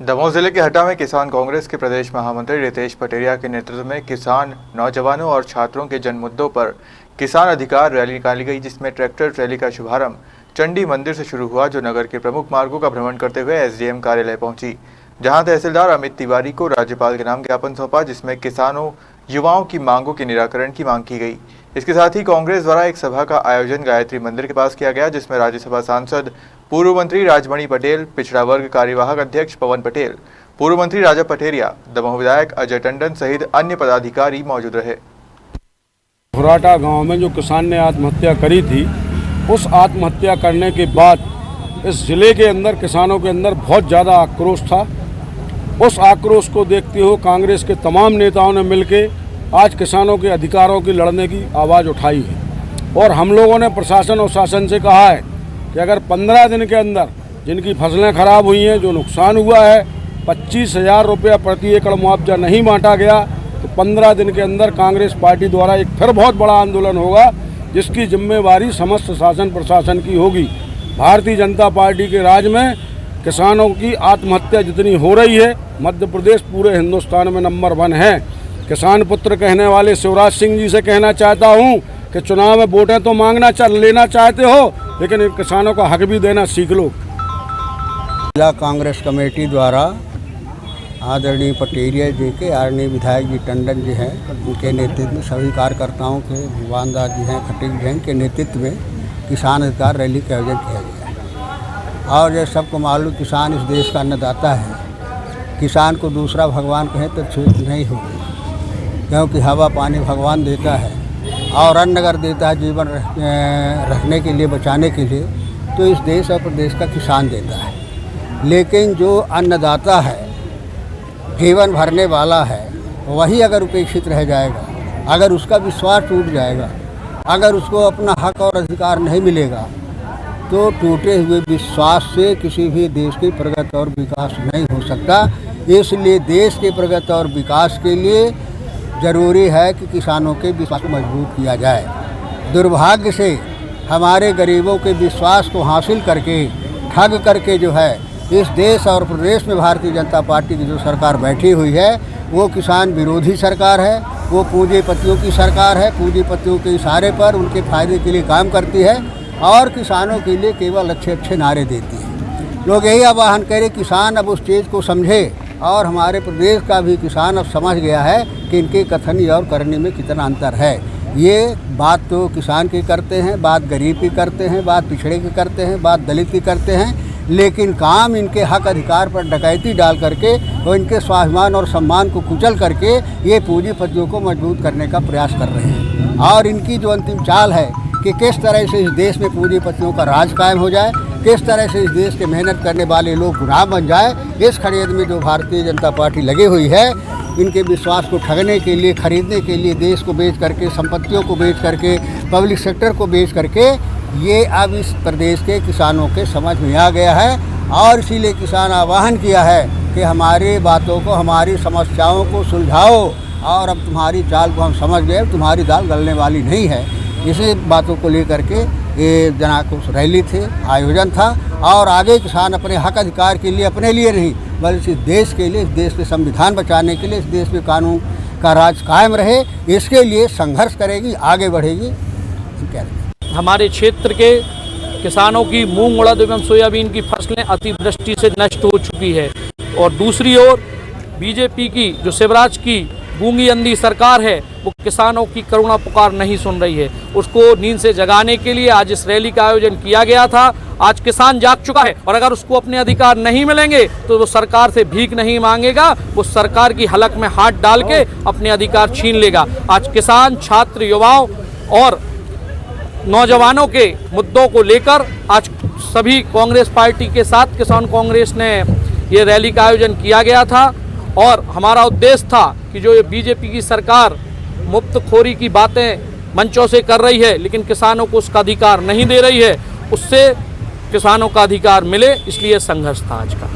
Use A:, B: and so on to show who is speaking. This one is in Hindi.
A: दमोह जिले के हटा में किसान कांग्रेस के प्रदेश महामंत्री रितेश पटेरिया के नेतृत्व में किसान, नौजवानों और छात्रों के जन मुद्दों पर किसान अधिकार रैली निकाली गई, जिसमें ट्रैक्टर रैली का शुभारंभ चंडी मंदिर से शुरू हुआ, जो नगर के प्रमुख मार्गों का भ्रमण करते हुए एसडीएम कार्यालय पहुंची, जहां तहसीलदार अमित तिवारी को राज्यपाल के नाम ज्ञापन सौंपा, जिसमें किसानों, युवाओं की मांगों के निराकरण की मांग की गई। इसके साथ ही कांग्रेस द्वारा एक सभा का आयोजन गायत्री मंदिर के पास किया गया, जिसमें राज्यसभा सांसद, पूर्व मंत्री राजमणि पटेल, पिछड़ा वर्ग कार्यवाहक अध्यक्ष पवन पटेल, पूर्व मंत्री राजा पटेरिया, दमोह विधायक अजय टंडन सहित अन्य पदाधिकारी मौजूद रहे।
B: घुराटा गांव में जो किसान ने आत्महत्या करी थी, उस आत्महत्या करने के बाद इस जिले के अंदर किसानों के अंदर बहुत ज़्यादा आक्रोश था। उस आक्रोश को देखते हुए कांग्रेस के तमाम नेताओं ने मिलकर आज किसानों के अधिकारों की लड़ने की आवाज़ उठाई है और हम लोगों ने प्रशासन और शासन से कहा है कि अगर 15 दिन के अंदर जिनकी फसलें खराब हुई हैं, जो नुकसान हुआ है, 25,000 रुपया प्रति एकड़ मुआवजा नहीं बांटा गया, तो 15 दिन के अंदर कांग्रेस पार्टी द्वारा एक फिर बहुत बड़ा आंदोलन होगा, जिसकी जिम्मेवारी समस्त शासन प्रशासन की होगी। भारतीय जनता पार्टी के राज में किसानों की आत्महत्या जितनी हो रही है, मध्य प्रदेश पूरे हिंदुस्तान में नंबर 1 है। किसान पुत्र कहने वाले शिवराज सिंह जी से कहना चाहता हूं कि चुनाव में वोटें तो लेना चाहते हो, लेकिन किसानों का हक भी देना सीख लो।
C: जिला कांग्रेस कमेटी द्वारा आदरणीय पटेरिया जी के, आदरणीय विधायक जी टंडन जी हैं, उनके नेतृत्व में सभी कार्यकर्ताओं के, भगवानदास जी हैं, खटीक जी हैं के नेतृत्व में किसान अधिकार रैली का आयोजन किया गया है। और ये सबको मालूम, किसान इस देश का अन्नदाता है। किसान को दूसरा भगवान कहें तो छूट नहीं होगी, क्योंकि हवा पानी भगवान देता है और अन्न अगर देता है जीवन रखने के लिए, बचाने के लिए, तो इस देश और प्रदेश का किसान देता है। लेकिन जो अन्नदाता है, जीवन भरने वाला है, वही अगर उपेक्षित रह जाएगा, अगर उसका विश्वास टूट जाएगा, अगर उसको अपना हक और अधिकार नहीं मिलेगा, तो टूटे हुए विश्वास से किसी भी देश की प्रगति और विकास नहीं हो सकता। इसलिए देश के प्रगति और विकास के लिए ज़रूरी है कि किसानों के विश्वास को मजबूत किया जाए। दुर्भाग्य से हमारे गरीबों के विश्वास को हासिल करके, ठग करके जो है इस देश और प्रदेश में भारतीय जनता पार्टी की जो सरकार बैठी हुई है, वो किसान विरोधी सरकार है, वो पूंजीपतियों की सरकार है। पूंजीपतियों के इशारे पर उनके फायदे के लिए काम करती है और किसानों के लिए केवल अच्छे अच्छे नारे देती है। लोग यही आह्वान करें, किसान अब उस चीज़ को समझे और हमारे प्रदेश का भी किसान अब समझ गया है कि इनके कथनी और करने में कितना अंतर है। ये बात तो किसान की करते हैं, बात गरीब की करते हैं, बात पिछड़े की करते हैं, बात दलित की करते हैं, लेकिन काम इनके हक अधिकार पर डकैती डाल करके और इनके स्वाभिमान और सम्मान को कुचल करके ये पूंजीपतियों को मजबूत करने का प्रयास कर रहे हैं। और इनकी जो अंतिम चाल है कि किस तरह से इस देश में पूंजीपतियों का राज कायम हो जाए, किस तरह से इस देश के मेहनत करने वाले लोग गुलाम बन जाए, इस खरीद में जो भारतीय जनता पार्टी लगी हुई है, इनके विश्वास को ठगने के लिए, खरीदने के लिए, देश को बेच करके, संपत्तियों को बेच करके, पब्लिक सेक्टर को बेच करके, ये अब इस प्रदेश के किसानों के समझ में आ गया है। और इसीलिए किसान आह्वान किया है कि हमारी बातों को, हमारी समस्याओं को सुलझाओ और अब तुम्हारी चाल को हम समझ गए, तुम्हारी दाल गलने वाली नहीं है। इसी बातों को लेकर के ये जन आक्रोश रैली थे, आयोजन था। और आगे किसान अपने हक अधिकार के लिए, अपने लिए नहीं बल्कि इस देश के लिए, इस देश के संविधान बचाने के लिए, इस देश में कानून का राज कायम रहे, इसके लिए संघर्ष करेगी, आगे बढ़ेगी।
D: हमारे क्षेत्र के किसानों की मूंग, उड़द एवं सोयाबीन की फसलें अतिवृष्टि से नष्ट हो चुकी है और दूसरी ओर बीजेपी की जो शिवराज की गूंगी अंधी सरकार है, वो किसानों की करुणा पुकार नहीं सुन रही है। उसको नींद से जगाने के लिए आज इस रैली का आयोजन किया गया था। आज किसान जाग चुका है और अगर उसको अपने अधिकार नहीं मिलेंगे तो वो सरकार से भीख नहीं मांगेगा, वो सरकार की हलक में हाथ डाल के अपने अधिकार छीन लेगा। आज किसान, छात्र, युवाओं और नौजवानों के मुद्दों को लेकर आज सभी कांग्रेस पार्टी के साथ किसान कांग्रेस ने ये रैली का आयोजन किया गया था और हमारा उद्देश्य था कि जो ये बीजेपी की सरकार मुफ्तखोरी की बातें मंचों से कर रही है, लेकिन किसानों को उसका अधिकार नहीं दे रही है, उससे किसानों का अधिकार मिले, इसलिए संघर्ष था आज का।